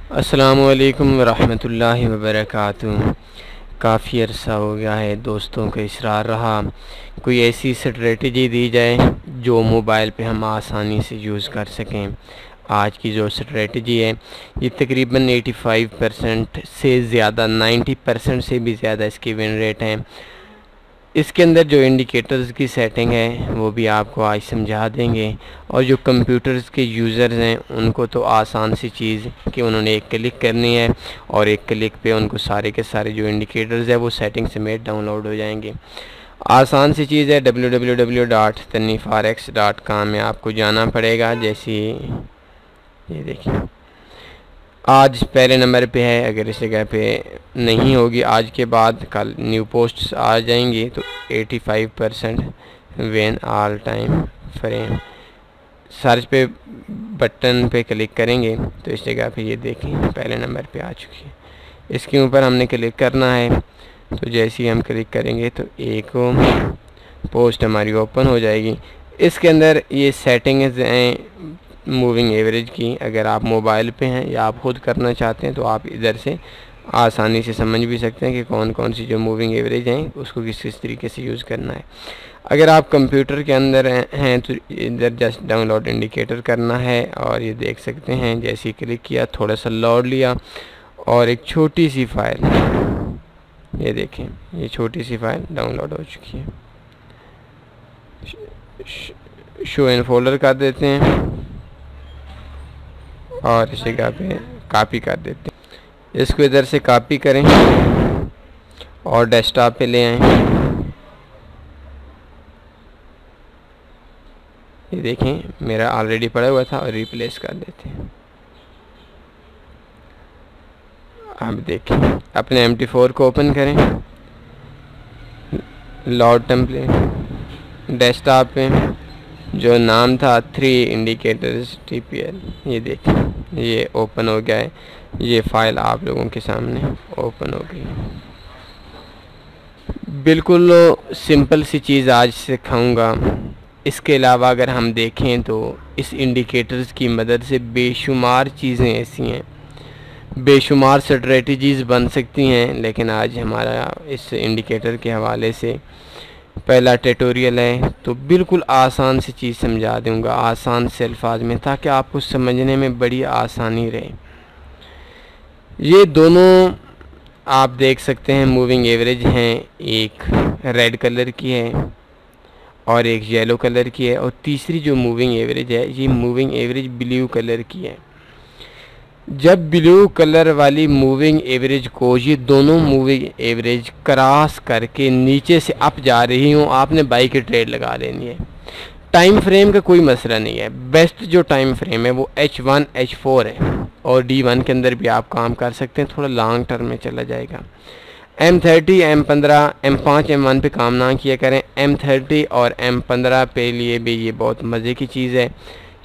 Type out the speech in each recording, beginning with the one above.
अस्सलामुअलैकुम वरहमतुल्लाहि वबरकातुहू। काफ़ी अरसा हो गया है, दोस्तों का इसरार रहा कोई ऐसी स्ट्रेटजी दी जाए जो मोबाइल पे हम आसानी से यूज़ कर सकें। आज की जो स्ट्रेटजी है ये तकरीबन 85% से ज़्यादा 90% से भी ज़्यादा इसकी विन रेट हैं। इसके अंदर जो इंडिकेटर्स की सेटिंग है वो भी आपको आज समझा देंगे, और जो कंप्यूटर्स के यूज़र्स हैं उनको तो आसान सी चीज़ कि उन्होंने एक क्लिक करनी है और एक क्लिक पे उनको सारे के सारे जो इंडिकेटर्स है वो सेटिंग समेत डाउनलोड हो जाएंगे। आसान सी चीज़ है, www.tanifrx.com में आपको जाना पड़ेगा। जैसे ये देखिए आज पहले नंबर पे है, अगर इस जगह पे नहीं होगी आज के बाद कल न्यू पोस्ट्स आ जाएंगी तो 85% win all time frame. Search पे बटन पे क्लिक करेंगे तो इस जगह पे ये देखें पहले नंबर पे आ चुकी है। इसके ऊपर हमने क्लिक करना है, तो जैसे ही हम क्लिक करेंगे तो एक पोस्ट हमारी ओपन हो जाएगी। इसके अंदर ये सेटिंग्स हैं मूविंग एवरेज की। अगर आप मोबाइल पे हैं या आप खुद करना चाहते हैं तो आप इधर से आसानी से समझ भी सकते हैं कि कौन कौन सी जो मूविंग एवरेज हैं उसको किस किस तरीके से यूज़ करना है। अगर आप कंप्यूटर के अंदर हैं तो इधर जस्ट डाउनलोड इंडिकेटर करना है, और ये देख सकते हैं जैसे ही क्लिक किया थोड़ा सा लोड लिया और एक छोटी सी फाइल, ये देखें ये छोटी सी फाइल डाउनलोड हो चुकी है। शो इन फोल्डर कर देते हैं और इस जगह पे कॉपी कर देते हैं। इसको इधर से कॉपी करें और डेस्कटॉप पे ले आएं। ये देखें मेरा ऑलरेडी पड़ा हुआ था और रिप्लेस कर देते हैं। अब देखें अपने MT4 को ओपन करें, लोड टेम्पलेट, डेस्कटॉप पे जो नाम था 3 इंडिकेटर्स TPL, ये देखें ये ओपन हो गया है। ये फ़ाइल आप लोगों के सामने ओपन हो गई। बिल्कुल सिंपल सी चीज़ आज सिखाऊंगा। इसके अलावा अगर हम देखें तो इस इंडिकेटर्स की मदद से बेशुमार चीज़ें ऐसी हैं, बेशुमार स्ट्रेटजीज़ बन सकती हैं। लेकिन आज हमारा इस इंडिकेटर के हवाले से पहला ट्यूटोरियल है, तो बिल्कुल आसान सी चीज़ समझा दूंगा आसान से अल्फाज में, ताकि आपको समझने में बड़ी आसानी रहे। ये दोनों आप देख सकते हैं मूविंग एवरेज हैं, एक रेड कलर की है और एक येलो कलर की है, और तीसरी जो मूविंग एवरेज है ये मूविंग एवरेज ब्लू कलर की है। जब ब्लू कलर वाली मूविंग एवरेज को ये दोनों मूविंग एवरेज क्रॉस करके नीचे से अप जा रही हूँ, आपने बाई की ट्रेड लगा लेनी है। टाइम फ्रेम का कोई मसला नहीं है, बेस्ट जो टाइम फ्रेम है वो H1 H4 है, और D1 के अंदर भी आप काम कर सकते हैं, थोड़ा लॉन्ग टर्म में चला जाएगा। M30 M15 M5 M1 पे काम ना किया करें, M30 और M15 पे लिए भी ये बहुत मज़े की चीज़ है।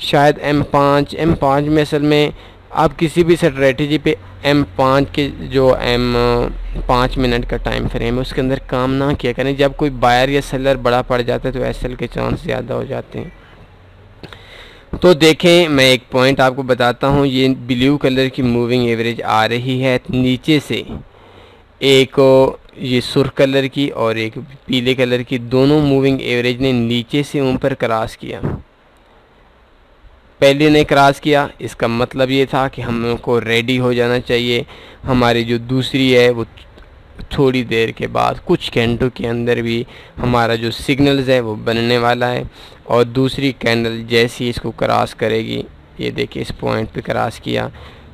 शायद M5 में असल में आप किसी भी स्ट्रेटजी पे M5 के जो M5 मिनट का टाइम फ्रेम है उसके अंदर काम ना किया करें। जब कोई बायर या सेलर बड़ा पड़ जाता है तो SL के चांस ज़्यादा हो जाते हैं। तो देखें मैं एक पॉइंट आपको बताता हूँ, ये ब्लू कलर की मूविंग एवरेज आ रही है नीचे से, एक ये सुर्ख कलर की और एक पीले कलर की, दोनों मूविंग एवरेज ने नीचे से ऊपर क्रॉस किया। पहले ने क्रॉस किया, इसका मतलब ये था कि हमको रेडी हो जाना चाहिए। हमारी जो दूसरी है वो थोड़ी देर के बाद कुछ घंटों के अंदर भी हमारा जो सिग्नल्स है वो बनने वाला है, और दूसरी कैंडल जैसी इसको क्रॉस करेगी, ये देखिए इस पॉइंट पे क्रॉस किया,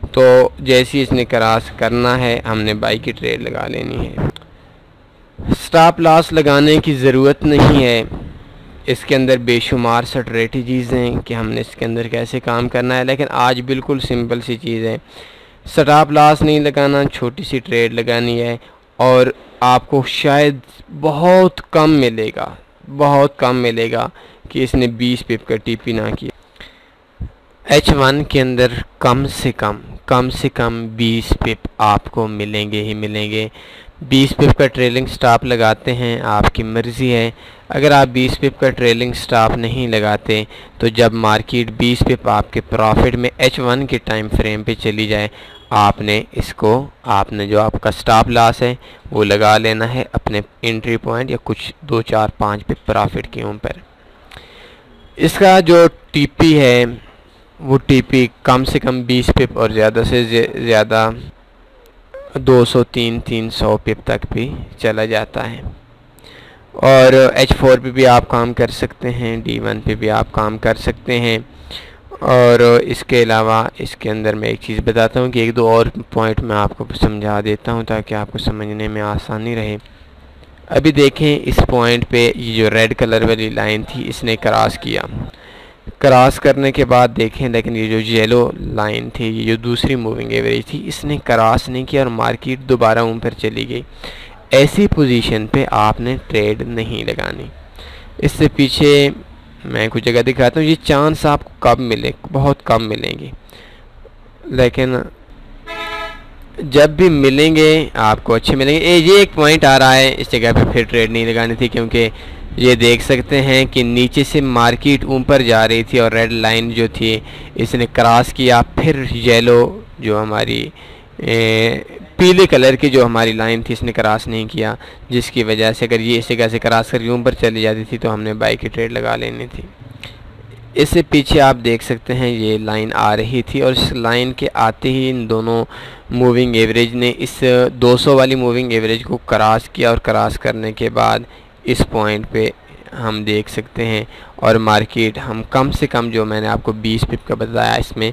तो जैसी इसने क्रॉस करना है हमने बाई की ट्रेड लगा लेनी है। स्टॉप लॉस लगाने की ज़रूरत नहीं है। इसके अंदर बेशुमार स्ट्रेटजीज़ हैं कि हमने इसके अंदर कैसे काम करना है, लेकिन आज बिल्कुल सिंपल सी चीज़ है। स्टॉप लॉस नहीं लगाना, छोटी सी ट्रेड लगानी है, और आपको शायद बहुत कम मिलेगा कि इसने 20 पिप का TP ना किया। H1 के अंदर कम से कम 20 पिप आपको मिलेंगे ही मिलेंगे। 20 पिप का ट्रेलिंग स्टॉप लगाते हैं आपकी मर्ज़ी है। अगर आप 20 पिप का ट्रेलिंग स्टॉप नहीं लगाते तो जब मार्केट 20 पिप आपके प्रॉफिट में H1 के टाइम फ्रेम पे चली जाए आपने जो आपका स्टॉप लॉस है वो लगा लेना है अपने एंट्री पॉइंट या कुछ 2 4 5 पे प्रॉफिट के ऊपर। इसका जो टीपी है वो टीपी कम से कम 20 पिप और ज़्यादा से ज़्यादा 200-300 पिप तक भी चला जाता है। और H4 पे भी आप काम कर सकते हैं, D1 पे भी आप काम कर सकते हैं। और इसके अलावा इसके अंदर मैं एक चीज़ बताता हूँ कि एक दो और पॉइंट मैं आपको समझा देता हूँ ताकि आपको समझने में आसानी रहे। अभी देखें इस पॉइंट पे ये जो रेड कलर वाली लाइन थी इसने क्रॉस किया, क्रॉस करने के बाद देखें लेकिन ये जो येलो लाइन थी, ये जो दूसरी मूविंग एवरेज थी, इसने क्रॉस नहीं किया और मार्केट दोबारा ऊपर चली गई। ऐसी पोजीशन पे आपने ट्रेड नहीं लगानी। इससे पीछे मैं कुछ जगह दिखाता हूँ। ये चांस आपको कब मिले, बहुत कम मिलेंगे, लेकिन जब भी मिलेंगे आपको अच्छे मिलेंगे। ये एक पॉइंट आ रहा है, इस जगह पे फिर ट्रेड नहीं लगानी थी क्योंकि ये देख सकते हैं कि नीचे से मार्केट ऊपर जा रही थी और रेड लाइन जो थी इसने क्रॉस किया, फिर येलो जो हमारी पीले कलर की जो हमारी लाइन थी इसने क्रॉस नहीं किया, जिसकी वजह से अगर ये इस जगह से क्रॉस करके ऊपर चली जाती थी तो हमने बाई की ट्रेड लगा लेनी थी। इससे पीछे आप देख सकते हैं ये लाइन आ रही थी और इस लाइन के आते ही इन दोनों मूविंग एवरेज ने इस 200 वाली मूविंग एवरेज को क्रॉस किया और क्रॉस करने के बाद इस पॉइंट पे हम देख सकते हैं और मार्केट हम कम से कम जो मैंने आपको 20 पिप का बताया इसमें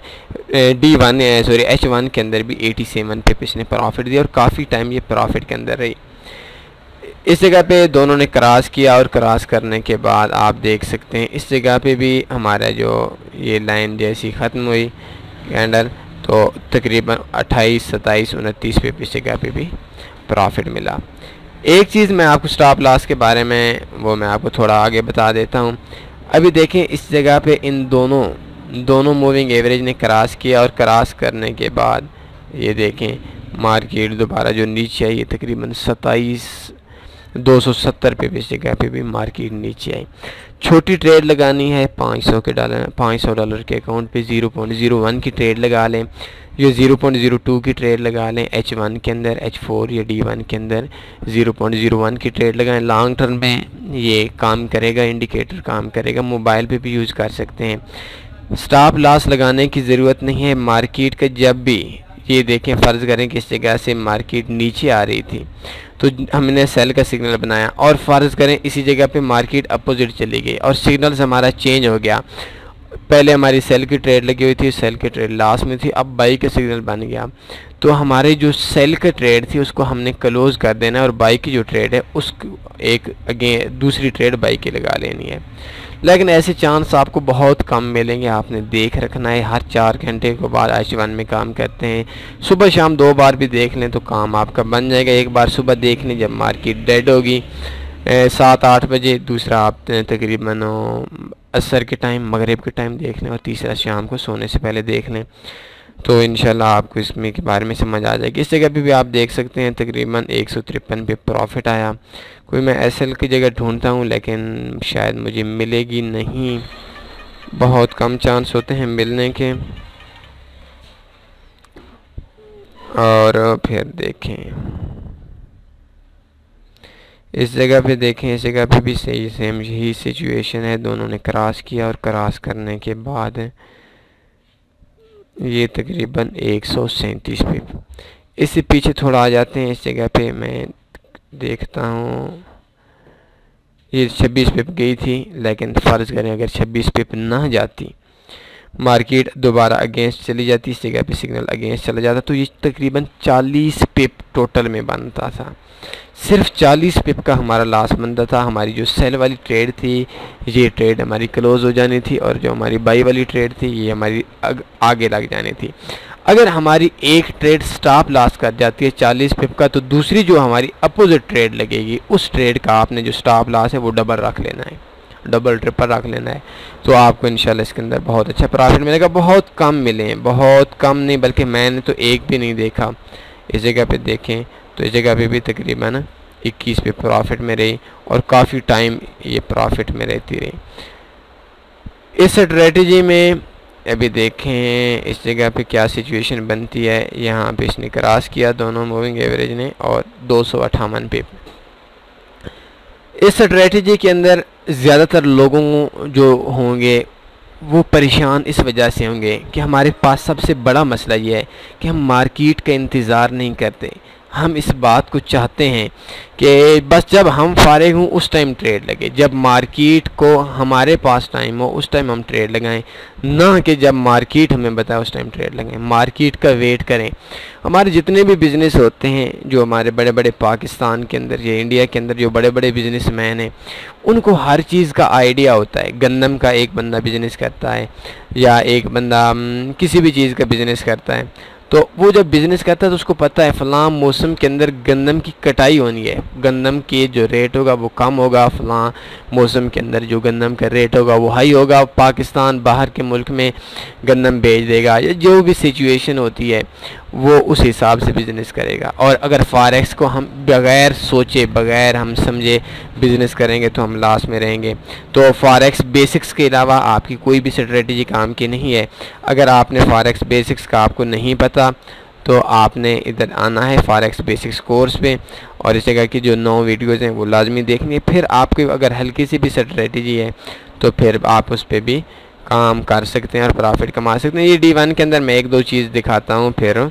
H1 के अंदर भी 87 पिप इसने प्रॉफिट दिया और काफ़ी टाइम ये प्रॉफिट के अंदर रही। इस जगह पे दोनों ने क्रॉस किया और क्रॉस करने के बाद आप देख सकते हैं इस जगह पे भी हमारा जो ये लाइन जैसी ख़त्म हुई कैंडल तो तकरीबन 28, 27, 29 पिप इस जगह पे भी प्रॉफिट मिला। एक चीज़ मैं आपको स्टॉप लॉस के बारे में वो मैं आपको थोड़ा आगे बता देता हूँ। अभी देखें इस जगह पे इन दोनों मूविंग एवरेज ने क्रॉस किया और क्रॉस करने के बाद ये देखें मार्केट दोबारा जो नीचे आई, ये तकरीबन 270 पे इस जगह पे भी मार्केट नीचे आई। छोटी ट्रेड लगानी है $500 के अकाउंट पे 0.01 की ट्रेड लगा लें, ये 0.02 की ट्रेड लगा लें H1 के अंदर, H4 या D1 के अंदर 0.01 की ट्रेड लगाएं। लॉन्ग टर्म में ये काम करेगा, इंडिकेटर काम करेगा, मोबाइल पे भी यूज़ कर सकते हैं। स्टॉप लॉस लगाने की ज़रूरत नहीं है। मार्केट का जब भी ये देखें फ़र्ज़ करें कि इस जगह से मार्केट नीचे आ रही थी तो हमने सेल का सिग्नल बनाया और फ़र्ज़ करें इसी जगह पे मार्केट अपोजिट चली गई और सिग्नल्स हमारा चेंज हो गया। पहले हमारी सेल की ट्रेड लगी हुई थी, सेल की ट्रेड लास्ट में थी, अब बाई का सिग्नल बन गया तो हमारी जो सेल की ट्रेड थी उसको हमने क्लोज़ कर देना है और बाई की जो ट्रेड है उसको एक अगेन दूसरी ट्रेड बाई की लगा लेनी है। लेकिन ऐसे चांस आपको बहुत कम मिलेंगे, आपने देख रखना है। हर 4 घंटे के बाद H1 में काम करते हैं, सुबह शाम 2 बार भी देख लें तो काम आपका बन जाएगा। एक बार सुबह देख लें जब मार्केट डेड होगी 7-8 बजे, दूसरा आप तकरीबन असर के टाइम, मगरिब के टाइम देख लें और तीसरा शाम को सोने से पहले देख लें तो इंशाल्लाह आपको इसमें के बारे में समझ आ जाएगी। इस जगह पे भी आप देख सकते हैं तकरीबन 153 पे प्रॉफिट आया। कोई मैं SL की जगह ढूंढता हूँ लेकिन शायद मुझे मिलेगी नहीं, बहुत कम चांस होते हैं मिलने के। और फिर देखें इस जगह पे देखें, इस जगह पे भी सेम यही सिचुएशन है। दोनों ने क्रॉस किया और क्रॉस करने के बाद ये तकरीबन 137 पिप। इससे पीछे थोड़ा आ जाते हैं। इस जगह पे मैं देखता हूँ ये 26 पिप गई थी, लेकिन फ़र्ज़ करें अगर 26 पिप ना जाती मार्केट दोबारा अगेंस्ट चली जाती, इस जगह पे सिग्नल अगेंस्ट चला जाता तो ये तकरीबन 40 पिप टोटल में बनता था। सिर्फ 40 पिप का हमारा लॉस बनता था। हमारी जो सेल वाली ट्रेड थी ये ट्रेड हमारी क्लोज़ हो जानी थी और जो हमारी बाई वाली ट्रेड थी ये हमारी आगे लग जानी थी। अगर हमारी एक ट्रेड स्टॉप लॉस कर जाती है 40 पिप का तो दूसरी जो हमारी अपोजिट ट्रेड लगेगी उस ट्रेड का आपने जो स्टॉप लॉस है वो डबल रख लेना है, डबल ट्रिपल रख लेना है तो आपको इंशाल्लाह इसके अंदर बहुत अच्छा प्रॉफिट मिलेगा। बहुत कम मिले हैं, बहुत कम नहीं बल्कि मैंने तो एक भी नहीं देखा। इस जगह पे देखें तो इस जगह पे भी तकरीबन 21 पे प्रॉफिट में रही और काफ़ी टाइम ये प्रॉफिट में रहती रही। इस स्ट्रेटजी में अभी देखें इस जगह पे क्या सिचुएशन बनती है। यहाँ पे इसने क्रॉस किया दोनों मूविंग एवरेज ने और 258 पे। इस स्ट्रेटजी के अंदर ज़्यादातर लोगों जो होंगे वो परेशान इस वजह से होंगे कि हमारे पास सबसे बड़ा मसला ये है कि हम मार्केट का इंतज़ार नहीं करते। हम इस बात को चाहते हैं कि बस जब हम फारिग हों उस टाइम ट्रेड लगे, जब मार्केट को हमारे पास टाइम हो उस टाइम हम ट्रेड लगाएं, ना कि जब मार्केट हमें बताए उस टाइम ट्रेड लगाएं। मार्केट का वेट करें। हमारे जितने भी बिज़नेस होते हैं, जो हमारे बड़े बड़े पाकिस्तान के अंदर या इंडिया के अंदर जो बड़े बड़े बिजनेसमैन हैं, उनको हर चीज़ का आइडिया होता है। गंदम का एक बंदा बिज़नेस करता है या एक बंदा किसी भी चीज़ का बिज़नेस करता है, तो वो जब बिज़नेस करता है तो उसको पता है फ़लाँ मौसम के अंदर गंदम की कटाई होनी है, गंदम के जो रेट होगा वो कम होगा, फ़लाँ मौसम के अंदर जो गंदम का रेट होगा वो हाई होगा, पाकिस्तान बाहर के मुल्क में गंदम भेज देगा, या जो भी सिचुएशन होती है वो उस हिसाब से बिज़नेस करेगा। और अगर फॉरेक्स को हम बग़ैर सोचे बग़ैर हम समझे बिज़नेस करेंगे तो हम लॉस में रहेंगे। तो फॉरेक्स बेसिक्स के अलावा आपकी कोई भी स्ट्रेटजी काम की नहीं है। अगर आपने फॉरेक्स बेसिक्स का आपको नहीं पता तो आपने इधर आना है फॉरेक्स बेसिक्स कोर्स पे, और इस जगह की जो 9 वीडियोज़ हैं वो लाजमी देखनी है। फिर आपकी अगर हल्की सी भी स्ट्रेटजी है तो फिर आप उस पर भी काम कर सकते हैं और प्रॉफिट कमा सकते हैं। ये D1 के अंदर मैं 1-2 चीज़ दिखाता हूँ फिर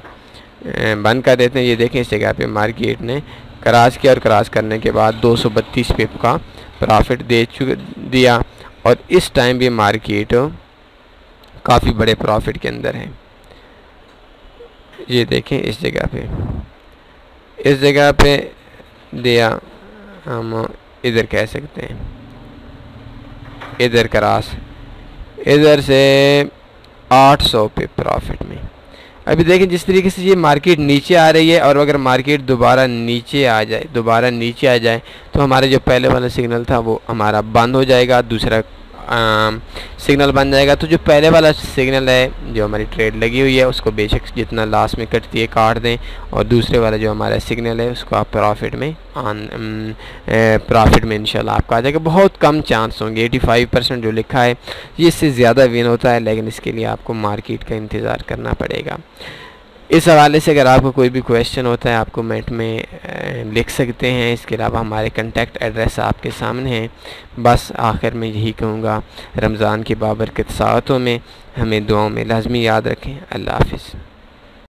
बंद कर देते हैं। ये देखें इस जगह पे मार्केट ने क्रॉस किया और क्रॉस करने के बाद 232 पिप का प्रॉफिट दिया, और इस टाइम भी मार्केट काफ़ी बड़े प्रॉफिट के अंदर है। ये देखें इस जगह पे दिया, हम इधर कह सकते हैं, इधर क्रॉस, इधर से 800 पे प्रॉफिट में। अभी देखें जिस तरीके से ये मार्केट नीचे आ रही है, और अगर मार्केट दोबारा नीचे आ जाए तो हमारा जो पहले वाला सिग्नल था वो हमारा बंद हो जाएगा, दूसरा सिग्नल बन जाएगा। तो जो पहले वाला सिग्नल है जो हमारी ट्रेड लगी हुई है उसको बेशक जितना लास्ट में कटती है काट दें, और दूसरे वाला जो हमारा सिग्नल है उसको आप प्रॉफिट में इंशाल्लाह आपका आ जाएगा। बहुत कम चांस होंगे, 85% जो लिखा है ये इससे ज़्यादा विन होता है, लेकिन इसके लिए आपको मार्केट का इंतज़ार करना पड़ेगा। इस हवाले से अगर आपको कोई भी क्वेश्चन होता है आप कमेंट में लिख सकते हैं। इसके अलावा हमारे कॉन्टैक्ट एड्रेस आपके सामने हैं। बस आखिर में यही कहूँगा, रमज़ान की बाबरकत साअतों में हमें दुआओं में लाजमी याद रखें। अल्लाह हाफ़िज़।